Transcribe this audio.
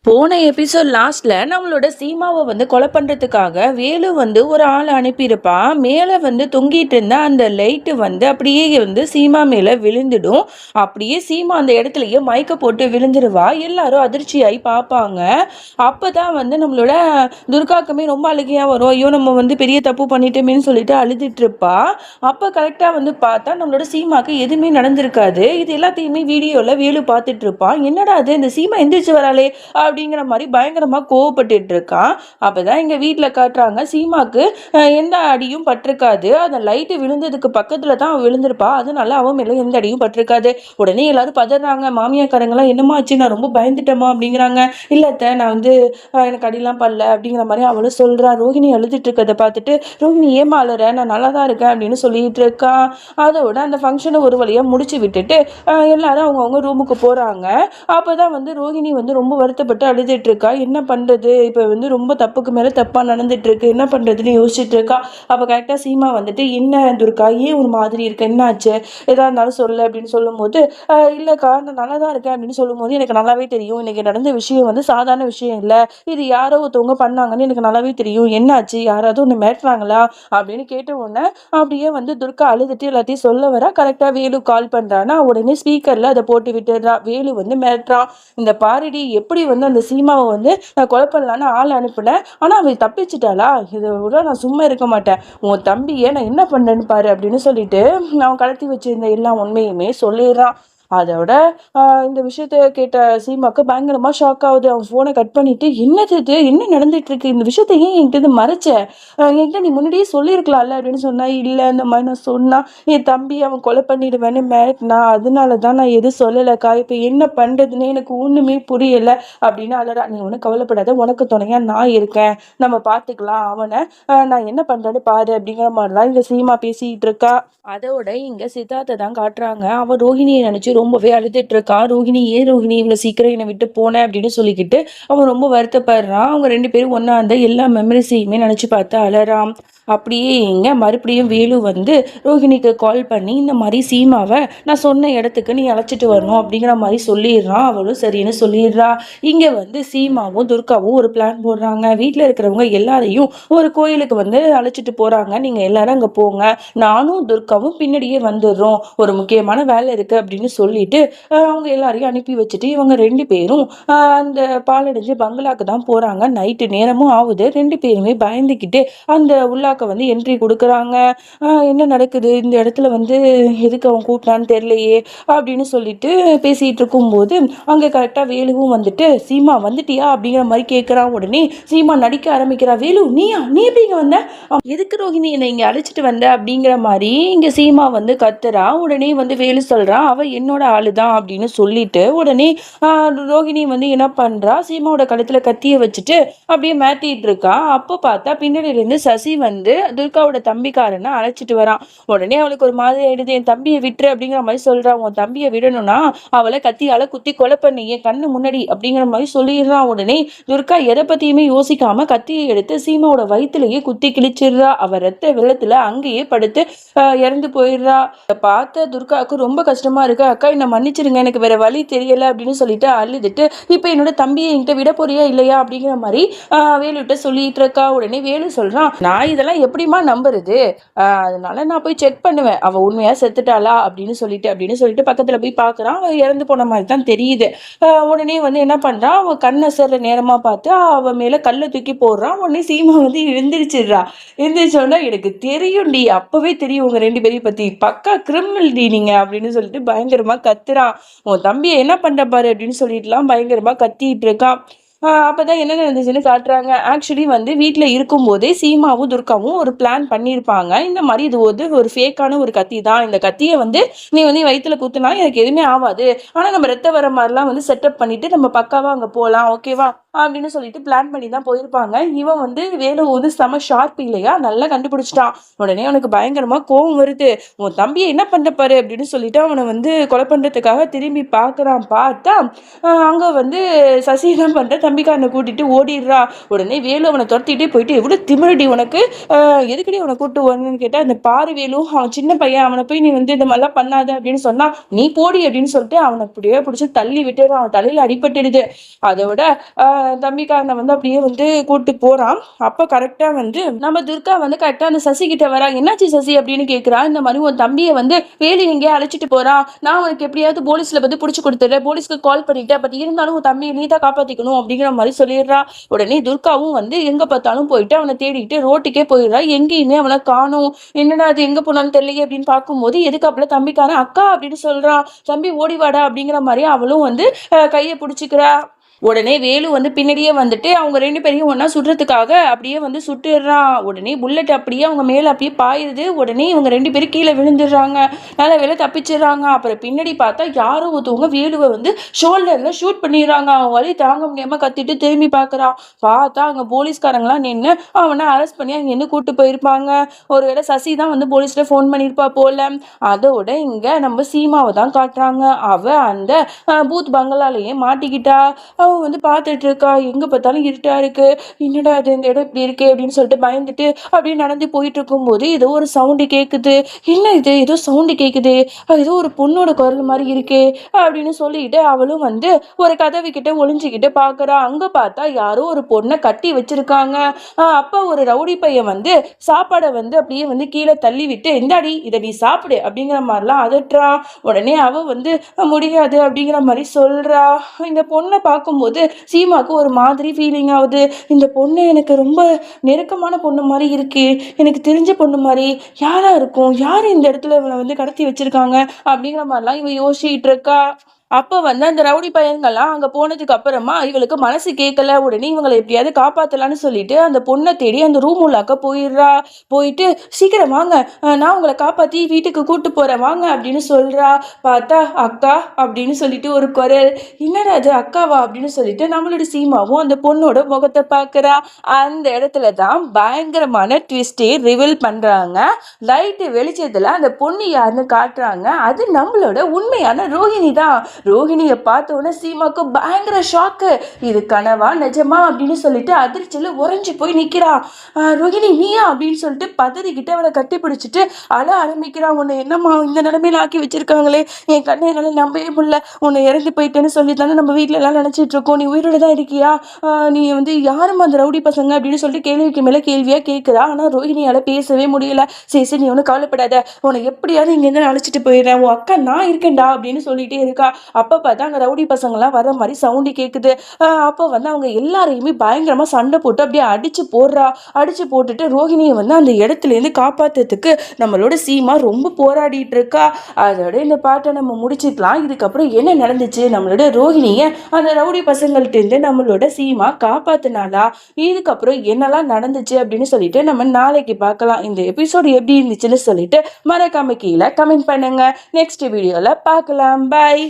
போன எபிசோட் லாஸ்ட்ல நம்மளோட சீமாவை கொலை பண்றதுக்காக வேலு ஒரு ஆள் அனுப்பியிருப்பான். மேலே தொங்கிட்டு இருந்த அந்த லைட்டு அப்படியே சீமா மேல விழுந்துடும். அப்படியே சீமா அந்த இடத்துலயே மயக்க போட்டு விழுந்துருவா. எல்லாரும் அதிர்ச்சியாகி பார்ப்பாங்க. அப்பதான் நம்மளோட துர்காக்குமே ரொம்ப அழுகையா வரும். ஐயோ நம்ம பெரிய தப்பு பண்ணிட்டோமேன்னு சொல்லிட்டு அழுதுட்டு இருப்பா. அப்ப கரெக்டா பார்த்தா நம்மளோட சீமாக்கு எதுவுமே நடந்திருக்காது. இது எல்லாத்தையுமே வீடியோல வேலு பார்த்துட்டு இருப்பான். என்னடா அது, இந்த சீமா எந்திரிச்சு வராளே அப்படிங்கிற மாதிரி பயங்கரமா கோவப்பட்டு இருக்கான். அப்பதான் எங்க வீட்டுல காட்டுறாங்க, சீமாக்கு எந்த அடியும் பட்டிருக்காது. அந்த லைட்டு விழுந்ததுக்கு பக்கத்துல தான் அவன் விழுந்திருப்பா. அதனால அவன் மேல எந்த அடியும் பட்டிருக்காது. உடனே எல்லாரும் பதறாங்க. மாமியாக்காரங்களாம் என்னமா ஆச்சு, நான் ரொம்ப பயந்துட்டேமா அப்படிங்கிறாங்க. இல்லத்த நான் எனக்கு அடியெல்லாம் படல அப்படிங்கிற மாதிரி அவளும் சொல்றா. ரோஹிணி அழுதுட்டு இருக்கதை பார்த்துட்டு, ரோஹிணி ஏமா அழுற, நான் நல்லா தான் இருக்கேன் அப்படின்னு சொல்லிட்டு இருக்கான். அதோட அந்த ஃபங்க்ஷனை ஒரு வழியா முடிச்சு விட்டுட்டு எல்லாரும் அவங்கவுங்க ரூமுக்கு போறாங்க. அப்பதான் ரோஹிணி ரொம்ப வருத்தப்பட்டு அழுதுட்டு இருக்கா. என்ன பண்றது, இப்ப ரொம்ப தப்புக்கு மேல தப்பா நடந்துட்டு இருக்கு, என்ன பண்றதுன்னு யோசிச்சுட்டு இருக்கா. அப்ப கரெக்டா சீமா என்ன துர்கா, ஏன் ஒரு மாதிரி இருக்கு, என்ன ஆச்சு, எதா இருந்தாலும் சொல்லு அப்படின்னு சொல்லும் போது, இல்லக்கா நான் நல்லா தான் இருக்கேன் அப்படின்னு சொல்லும் போது, எனக்கு நல்லாவே தெரியும் இன்னைக்கு நடந்த விஷயம் சாதாரண விஷயம் இல்ல, இது யாரோ ஒருத்தவங்க பண்ணாங்கன்னு எனக்கு நல்லாவே தெரியும், என்னாச்சு, யாராவது ஒண்ணு மிரட்டுறாங்களா அப்படின்னு கேட்ட உடனே அப்படியே துர்கா அழுதுட்டு எல்லாத்தையும் சொல்ல வர. கரெக்டா வேலு கால் பண்றான்னா உடனே ஸ்பீக்கர்ல அதை போட்டு விட்டுடுறா. வேலு மிரட்டுறான். இந்த பாரடி எப்படி அந்த சீமாவை நான் கொலை பண்ணலான்னு ஆள் அனுப்புனேன், ஆனா அவ தப்பிச்சிட்டாளா, இதை விட நான் சும்மா இருக்க மாட்டேன், உன் தம்பியை நான் என்ன பண்றேன்னு பாரு அப்படின்னு சொல்லிட்டு அவன் கடத்தி வச்சிருந்த எல்லா உண்மையுமே சொல்லிடுறான். அதோட இந்த விஷயத்த கேட்ட சீமாக்கு பயங்கரமா ஷாக் ஆகுது. அவன் போனை கட் பண்ணிட்டு, என்னது இது, என்ன நடந்துட்டு இருக்கு, இந்த விஷயத்த ஏன் என்கிட்ட மறைச்ச, என்கிட்ட நீ முன்னாடியே சொல்லியிருக்கலாம்ல அப்படின்னு சொன்னா. இல்லை இந்த மாதிரி நான் சொன்னா என் தம்பி அவன் கொலை பண்ணிடுவேன்னு மிரட்டினா, அதனாலதான் நான் எதுவும் சொல்லலைக்கா, இப்ப என்ன பண்றதுன்னு எனக்கு ஒண்ணுமே புரியல அப்படின்னு அழறா. நீ ஒன்றும் கவலைப்படாத, உனக்கு துணையா நான் இருக்கேன், நம்ம பார்த்துக்கலாம் அவனை, நான் என்ன பண்றேன்னு பாரு அப்படிங்கிற மாதிரிலாம் இந்த சீமா பேசிட்டு இருக்கா. அதோட இங்க சித்தார்த்தை தான் காட்டுறாங்க. அவன் ரோஹிணியை நினைச்சு ரொம்பவே அழுதுட்டு இருக்கான். ரோஹிணி, ஏன் ரோஹிணி இவ்வளவு சீக்கிரம் என்னை விட்டு போனேன் அப்படின்னு சொல்லிக்கிட்டு அவன் ரொம்ப வருத்தப்படுறான். அவங்க ரெண்டு பேரும் ஒன்னா இருந்த எல்லா மெமரிஸையுமே நினைச்சு பார்த்து அழறான். அப்படியே இங்க மறுபடியும் வேலு ரோஹிணிக்கு கால் பண்ணி, இந்த மாதிரி சீமாவை நான் சொன்ன இடத்துக்கு நீ அழைச்சிட்டு வரணும் அப்படிங்கிற மாதிரி சொல்லிடுறான். அவளும் சரின்னு சொல்லிடுறா. இங்க சீமாவும் துர்காவும் ஒரு பிளான் போடுறாங்க. வீட்டுல இருக்கிறவங்க எல்லாரையும் ஒரு கோயிலுக்கு அழைச்சிட்டு போறாங்க. நீங்க எல்லாரும் அங்க போங்க, நானும் துர்காவும் பின்னாடியே வந்துடுறோம், ஒரு முக்கியமான வேலை இருக்கு அப்படின்னு சொல்லிட்டு அவங்க எல்லாரையும் அனுப்பி வச்சுட்டு இவங்க ரெண்டு பேரும் அந்த பாலடைஞ்சு பங்களாக்கு தான் போறாங்க. நைட்டு நேரமும் ஆகுது. ரெண்டு பேருமே பயந்துக்கிட்டு அந்த உள்ளாக்க என்ட்ரி கொடுக்குறாங்க. என்ன நடக்குது இந்த இடத்துல, எதுக்கு அவன் கூப்பிட்டான்னு தெரியலையே அப்படின்னு சொல்லிட்டு பேசிட்டு இருக்கும்போது அங்க கரெக்டா வேலுவும் சீமா வந்துட்டியா அப்படிங்கிற மாதிரி கேட்கிறான். உடனே சீமா நடிக்க ஆரம்பிக்கிறா. வேலு, நீயா, நீ எப்படிங்க வந்த, எதுக்கு ரோஹிணி என்னை இங்க அழைச்சிட்டு வந்த அப்படிங்கிற மாதிரி இங்க சீமா கத்துறா. உடனே வேலு சொல்றான், அவ என்னோட ஆளுதான் அப்படின்னு சொல்லிட்டு உடனே ரோஹிணி என்ன பண்றா, சீமாவோட கழுத்துல கத்திய வச்சுட்டு அப்படியே மாட்டிட்டு இருக்கா. அப்போ பார்த்தா பின்னாடியில இருந்து சசி துர்காவோட தம்பிக்காரனை அழைச்சிட்டு வரான். உடனே அவளுக்கு ஒரு மாதிரி ஆயிடுது. என் தம்பியை விட்டுரு அப்படிங்கிற மாதிரி சொல்றான். உன் தம்பியை விடணும்னா அவளை கத்தியால குத்தி கொலை பண்ணி என் கண்ணு முன்னாடி அப்படிங்கிற மாதிரி சொல்லிடுறான். உடனே துர்கா எதை பத்தியுமே யோசிக்காம கத்தியை எடுத்து சீமாவோட வயிற்றுலயே குத்தி கிழிச்சிடுறா. அவ ரத்த வெள்ளத்துல அங்கேயே படுத்து இறந்து போயிடுறா. பார்த்த துர்காவுக்கு ரொம்ப கஷ்டமா இருக்கு. அக்கா என்ன மன்னிச்சிருங்க, எனக்கு வேற வழி தெரியல அப்படின்னு சொல்லிட்டு அழுதுட்டு, இப்ப என்னோட தம்பியை என்கிட்ட விட போறியா இல்லையா அப்படிங்கிற மாதிரி வேலுகிட்ட சொல்லிட்டு இருக்கா. உடனே வேலு சொல்றான், நான் இதெல்லாம் எப்படிமா நம்புறது, அதனால நான் போய் செக் பண்ணுவேன், அவ உண்மையா செத்துட்டாளா அப்படின்னு சொல்லிட்டு பக்கத்துல போய் பாக்குறான். அவ இறந்து போன மாதிரி தான் தெரியுது. உடனே என்ன பண்றான், அவ கண்ணை சேர்ற நேரமா பார்த்து அவ மேல கல்லை தூக்கி போடுறான். உடனே சீமா எழுந்திரிச்சிடுறா. எழுந்திரிச்சோன்னா, எனக்கு தெரியும் டி, அப்பவே தெரியும் உங்க ரெண்டு பேரையும் பத்தி, பக்கா கிரிமினல் டி நீங்க அப்படின்னு சொல்லிட்டு பயங்கரமா கத்துறான். உன் தம்பியை என்ன பண்ற பாரு அப்படின்னு சொல்லிட்டுலாம் பயங்கரமா கத்திட்டு இருக்கான். அப்பதான் என்ன நடந்துச்சுன்னு காட்டுறாங்க. ஆக்சுவலி வீட்டுல இருக்கும் போதே சீமாவும் துர்காவும் ஒரு பிளான் பண்ணியிருப்பாங்க. இந்த மாதிரி இது ஒரு ஃபேக்கான ஒரு கத்தி தான், இந்த கத்தியை நீ வயிற்றுல குத்துனா எனக்கு எதுவுமே ஆகாது, ஆனா நம்ம ரத்த வர மாதிரிலாம் செட்டப் பண்ணிட்டு நம்ம பக்காவா அங்க போகலாம், ஓகேவா, அப்படின்னு சொல்லிட்டு பிளான் பண்ணி தான் போயிருப்பாங்க. இவன் வந்து வேலு வந்து செம ஷார்ப் இல்லையா, நல்லா கண்டுபிடிச்சிட்டான். உடனே அவனுக்கு பயங்கரமா கோவம் வருது. உன் தம்பியை என்ன பண்ண பாரு அப்படின்னு சொல்லிட்டு அவனை வந்து கொலை பண்றதுக்காக திரும்பி பார்க்கறான். பார்த்தா அங்க வந்து சசி என்ன பண்ற, தம்பிக்காரனை கூட்டிட்டு ஓடிடுறா. உடனே வேலு அவனை துரத்திட்டே போயிட்டு, எவ்வளவு திமிரடி உனக்கு, எதுக்கடி அவனை கூட்டு வரணும்னு கேட்டா, அந்த பாரு வேலு அவன் சின்ன பையன், அவனை போய் நீ வந்து இந்த மாதிரிலாம் பண்ணாத அப்படின்னு சொன்னா, நீ போடி அப்படின்னு சொல்லிட்டு அவனை அப்படியே பிடிச்சி தள்ளி விட்டுறான். அவன் தலையில அடிபட்டுடுது. அதோட தம்பிக்காரனை வந்து அப்படியே வந்து கூட்டு போறான். அப்ப கரெக்டா வந்து நம்ம துர்கா வந்து கரெக்டா அந்த சசி கிட்ட வரா. என்னாச்சு சசி அப்படின்னு கேட்கிறா. இந்த மாதிரி உன் தம்பியை வந்து வேலு எங்கேயே அழைச்சிட்டு போறான், நான் உனக்கு எப்படியாவது போலீஸ்ல வந்து பிடிச்சி கொடுத்துறேன், போலீஸ்க்கு கால் பண்ணிட்டேன், பட் இருந்தாலும் உன் தம்பியை நீ தான் காப்பாத்திக்கணும் அப்படிங்கிற மாதிரி சொல்லிடுறா. உடனே துர்காவும் வந்து எங்க பார்த்தாலும் போயிட்டு அவனை தேடிட்டு ரோட்டுக்கே போயிடுறா. எங்கேயுமே அவனை காணும். என்னடா அது எங்க போனாலும் தெரியலையே அப்படின்னு பார்க்கும்போது எதுக்கு அப்பல தம்பிக்காரன் அக்கா அப்படின்னு சொல்றான். தம்பி ஓடிவாடா அப்படிங்கிற மாதிரி அவளும் வந்து கையை பிடிச்சிக்கிறா. உடனே வேலு வந்து பின்னாடியே வந்துட்டு அவங்க 2 பேரையும் ஒன்னா சுடுறதுக்காக அப்படியே வந்து சுட்டுறான். உடனே புல்லட் அப்படியே அவங்க மேல அப்படியே பாயுது. உடனே இவங்க 2 பேரும் கீழே விழுந்துடுறாங்க. நல்ல வேலை தப்பிச்சிடுறாங்க. அப்புறம் பின்னாடி பார்த்தா யாரோ ஒருத்தவங்க வேலுவை வந்து ஷோல்டர்ல ஷூட் பண்ணிடுறாங்க. அவன் வலி தாங்க முடியாம கத்திட்டு திரும்பி பார்க்கறான். பார்த்தா அங்க போலீஸ்காரங்களாம் நின்று அவனை அரெஸ்ட் பண்ணி அங்க இருந்து கூட்டு போயிருப்பாங்க. ஒருவேளை சசி தான் வந்து போலீஸ்ல ஃபோன் பண்ணியிருப்பா போல. அதோட இங்க நம்ம சீமாவை தான் காட்டுறாங்க. அவ அந்த பூத் பங்களாலேயே மாட்டிக்கிட்டா. வந்து பார்த்துட்டு இருக்கா. எங்க பார்த்தாலும் இருட்டா இருக்கு. என்னடா அது, இந்த இடம் இப்படி இருக்கே அப்படின்னு சொல்லிட்டு பயந்துட்டு அப்படியே நடந்து போயிட்டு இருக்கும் போது ஏதோ ஒரு சவுண்டு கேட்குது. என்ன இது, ஏதோ சவுண்டு கேட்குது, ஏதோ ஒரு பொண்ணோட குரல் மாதிரி இருக்கே அப்படின்னு சொல்லிட்டு அவளும் வந்து ஒரு கதவு கிட்ட ஒளிஞ்சுக்கிட்டு பாக்குறா. அங்க பார்த்தா யாரோ ஒரு பொண்ணை கட்டி வச்சிருக்காங்க. அப்ப ஒரு ரவுடி பையன் வந்து சாப்பாடை வந்து அப்படியே வந்து கீழே தள்ளி விட்டு, இந்தாடி இதை நீ சாப்பிடு அப்படிங்கிற மாதிரிலாம் அதட்டுறான். உடனே அவ வந்து முடியாது அப்படிங்கிற மாதிரி சொல்றா. இந்த பொண்ணை பார்க்கும்போது சீமாக்கு ஒரு மாதிரி ஃபீலிங் ஆகுது. இந்த பொண்ணு எனக்கு ரொம்ப நெருக்கமான பொண்ணு மாதிரி இருக்கு, எனக்கு தெரிஞ்ச பொண்ணு மாதிரி. யாரா இருக்கும், யாரு இந்த இடத்துல இவனை வந்து கடத்தி வச்சிருக்காங்க அப்படிங்கிற மாதிரிலாம் இவ யோசிச்சுட்டு இருக்கா. அப்போ வந்து அந்த ரவுடி பையன்கள்லாம் அங்கே போனதுக்கு அப்புறமா இவளுக்கு மனசு கேட்கல. உடனே இவங்களை எப்படியாவது காப்பாற்றலான்னு சொல்லிட்டு அந்த பொண்ணை தேடி அந்த ரூம் உள்ளாக்க போயிடுறா. போயிட்டு சீக்கிரம் வாங்க, நான் உங்களை காப்பாற்றி வீட்டுக்கு கூட்டு போகிறேன் வாங்க அப்படின்னு சொல்கிறா. பார்த்தா அக்கா அப்படின்னு சொல்லிட்டு ஒரு குரல். என்னடா அது அக்காவா அப்படின்னு சொல்லிட்டு நம்மளோட சீமாவும் அந்த பொண்ணோட முகத்தை பார்க்குறா. அந்த இடத்துல தான் பயங்கரமான ட்விஸ்டே ரிவீல் பண்ணுறாங்க. லைட்டு வெளிச்சத்தில் அந்த பொண்ணு யாருன்னு காட்டுறாங்க. அது நம்மளோட உண்மையான ரோஹிணி தான். ரோஹிணியை பார்த்த உடனே சீமாக்கு பயங்கர ஷாக்கு. இது கனவா நிஜமா அப்படின்னு சொல்லிட்டு அதிர்ச்சியில உறைஞ்சு போய் நிக்கிறா. ரோஹிணி நீயா அப்படின்னு சொல்லிட்டு பதறிக்கிட்டு அவளை கட்டி பிடிச்சிட்டு அழ ஆரம்பிக்கிறான். உன்னை என்னம்மா இந்த நிலைமையில ஆக்கி வச்சிருக்காங்களே, என் கண்ணை என்னால நம்பவே முடியல, உன்னை இறந்து போயிட்டேன்னு சொல்லி தானே நம்ம வீட்டுல எல்லாம் நினைச்சிட்டு இருக்கோம், நீ உயிரோட தான் இருக்கியா, நீ வந்து யாரும் அந்த ரவுடி பசங்க அப்படின்னு சொல்லிட்டு கேள்விக்கு மேல கேள்வியா கேட்கிறா. ஆனா ரோஹிணியால பேசவே முடியல. சரி சரி நீ ஒன்னும் கவலைப்படாத, உன்னை எப்படியாவது இங்க இருந்து அழைச்சிட்டு போயிடுறேன், உன் அக்கா நான் இருக்கேன்டா அப்படின்னு சொல்லிட்டே இருக்கா. அப்போ பார்த்தா அங்கே ரவுடி பசங்கள்லாம் வர மாதிரி சவுண்டு கேட்குது. அப்போ வந்து அவங்க எல்லாரையுமே பயங்கரமாக சண்டை போட்டு அப்படியே அடிச்சு போடுறா. அடிச்சு போட்டுட்டு ரோஹிணியை வந்து அந்த இடத்துலேருந்து காப்பாற்றுறதுக்கு நம்மளோட சீமா ரொம்ப போராடிட்டு இருக்கா. அதோட இந்த பாட்டை நம்ம முடிச்சுக்கலாம். இதுக்கப்புறம் என்ன நடந்துச்சு, நம்மளோட ரோஹிணியை அந்த ரவுடி பசங்கள்கிட்டேருந்து நம்மளோட சீமா காப்பாத்தினாலா, இதுக்கப்புறம் என்னெல்லாம் நடந்துச்சு அப்படின்னு சொல்லிட்டு நம்ம நாளைக்கு பார்க்கலாம். இந்த எபிசோடு எப்படி இருந்துச்சுன்னு சொல்லிட்டு மறக்காம கீழே கமெண்ட் பண்ணுங்க. நெக்ஸ்ட் வீடியோவில் பார்க்கலாம். பாய்.